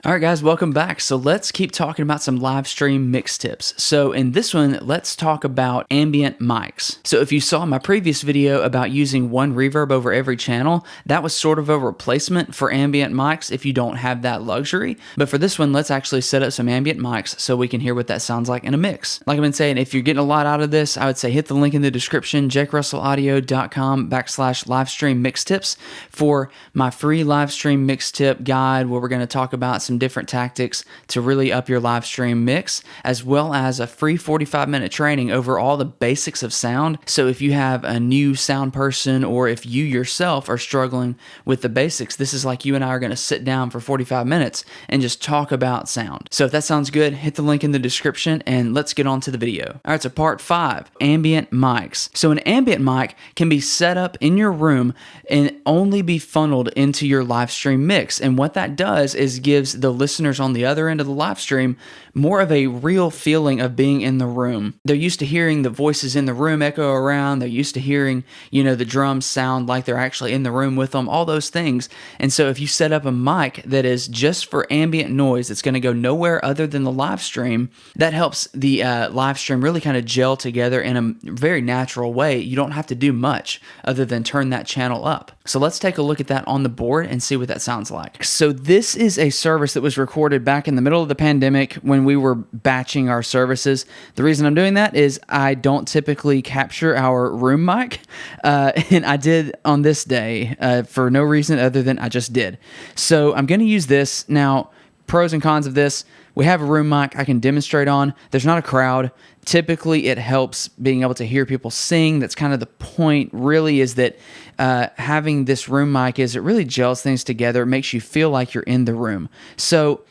All right, guys, welcome back. So let's keep talking about some live stream mix tips. So in this one, let's talk about ambient mics. So if you saw my previous video about using one reverb over every channel, that was sort of a replacement for ambient mics if you don't have that luxury. But for this one, let's actually set up some ambient mics so we can hear what that sounds like in a mix. Like I've been saying, if you're getting a lot out of this, I would say hit the link in the description, jakerussellaudio.com/livestream mix tips for my free live stream mix tip guide where we're going to talk about some different tactics to really up your live stream mix, as well as a free 45-minute training over all the basics of sound. So if you have a new sound person or if you yourself are struggling with the basics, this is like you and I are going to sit down for 45 minutes and just talk about sound. So if that sounds good, hit the link in the description and let's get on to the video. All right, so part 5, ambient mics. So an ambient mic can be set up in your room and only be funneled into your live stream mix. And what that does is gives the listeners on the other end of the live stream more of a real feeling of being in the room. They're used to hearing the voices in the room echo around. They're used to hearing, the drums sound like they're actually in the room with them, all those things. And so if you set up a mic that is just for ambient noise, it's going to go nowhere other than the live stream, that helps the live stream really kind of gel together in a very natural way. You don't have to do much other than turn that channel up. So let's take a look at that on the board and see what that sounds like. So this is a service that was recorded back in the middle of the pandemic when we were batching our services. The reason I'm doing that is I don't typically capture our room mic, and I did on this day for no reason other than I just did. So I'm going to use this. Now, pros and cons of this: we have a room mic I can demonstrate on. There's not a crowd. Typically, it helps being able to hear people sing. That's kind of the point, really, is that having this room mic is it really gels things together. It makes you feel like you're in the room. So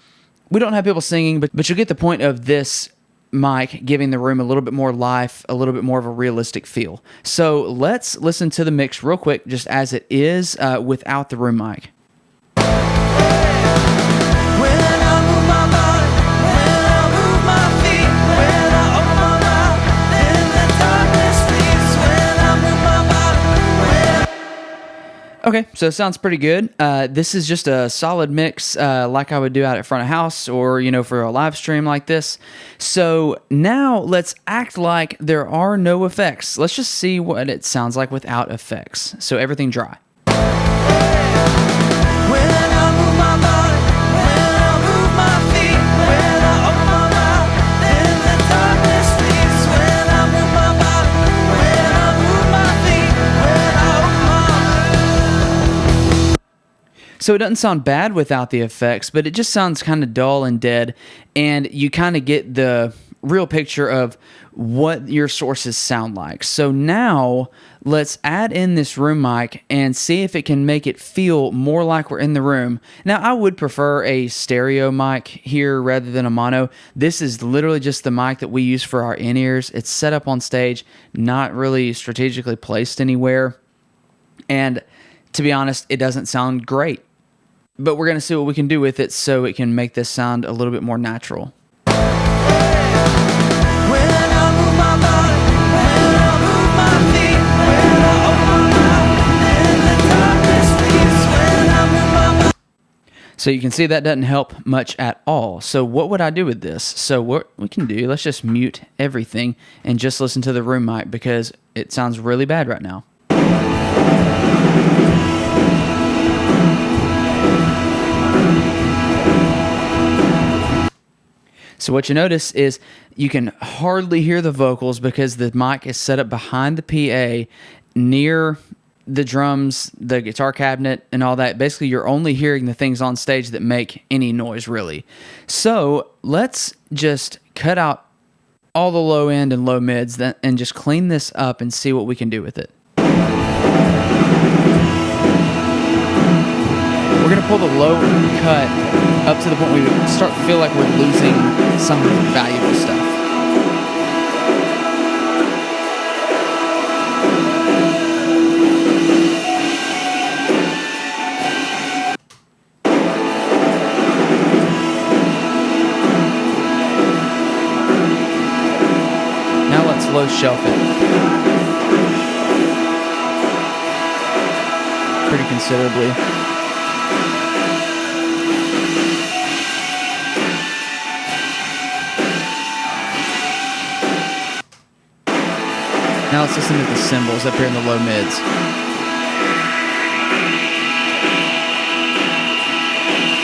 we don't have people singing, but you'll get the point of this mic giving the room a little bit more life, a little bit more of a realistic feel. So let's listen to the mix real quick, just as it is without the room mic. Okay, so it sounds pretty good. This is just a solid mix like I would do out at front of house or, for a live stream like this. So now let's act like there are no effects. Let's just see what it sounds like without effects. So everything dry. So it doesn't sound bad without the effects, but it just sounds kind of dull and dead, and you kind of get the real picture of what your sources sound like. So now let's add in this room mic and see if it can make it feel more like we're in the room. Now, I would prefer a stereo mic here rather than a mono. This is literally just the mic that we use for our in-ears. It's set up on stage, not really strategically placed anywhere, and to be honest, it doesn't sound great. But we're going to see what we can do with it so it can make this sound a little bit more natural. So you can see that doesn't help much at all. So what would I do with this? So what we can do, let's just mute everything and just listen to the room mic because it sounds really bad right now. So what you notice is you can hardly hear the vocals because the mic is set up behind the PA near the drums, the guitar cabinet, and all that. Basically, you're only hearing the things on stage that make any noise, really. So let's just cut out all the low end and low mids and just clean this up and see what we can do with it. We're going to pull the low cut up to the point where we start to feel like we're losing some valuable stuff. Now let's low shelf it. Pretty considerably. Now let's listen to the cymbals up here in the low mids.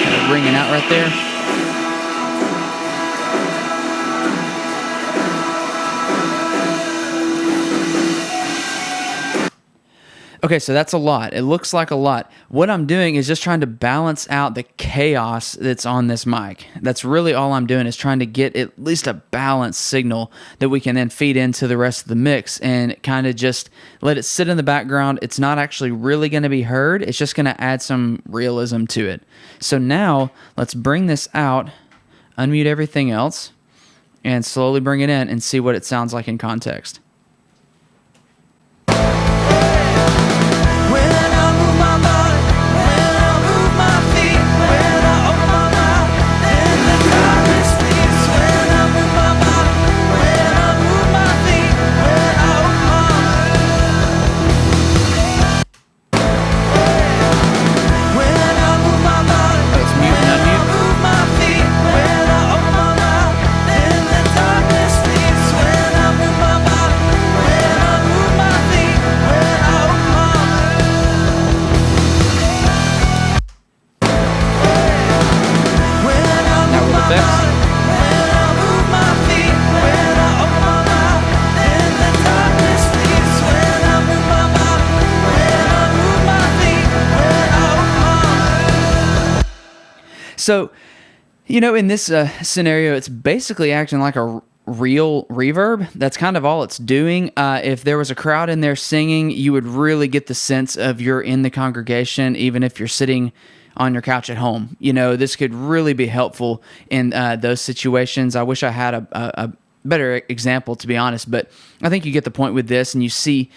Kind of ringing out right there. Okay, so that's a lot. It looks like a lot. What I'm doing is just trying to balance out the chaos that's on this mic. That's really all I'm doing, is trying to get at least a balanced signal that we can then feed into the rest of the mix and kind of just let it sit in the background. It's not actually really going to be heard. It's just going to add some realism to it. So now let's bring this out, unmute everything else, and slowly bring it in and see what it sounds like in context. So, you know, in this scenario, it's basically acting like a real reverb. That's kind of all it's doing. If there was a crowd in there singing, you would really get the sense of you're in the congregation, even if you're sitting on your couch at home. You know, this could really be helpful in those situations. I wish I had a better example, to be honest, but I think you get the point with this, and you see kind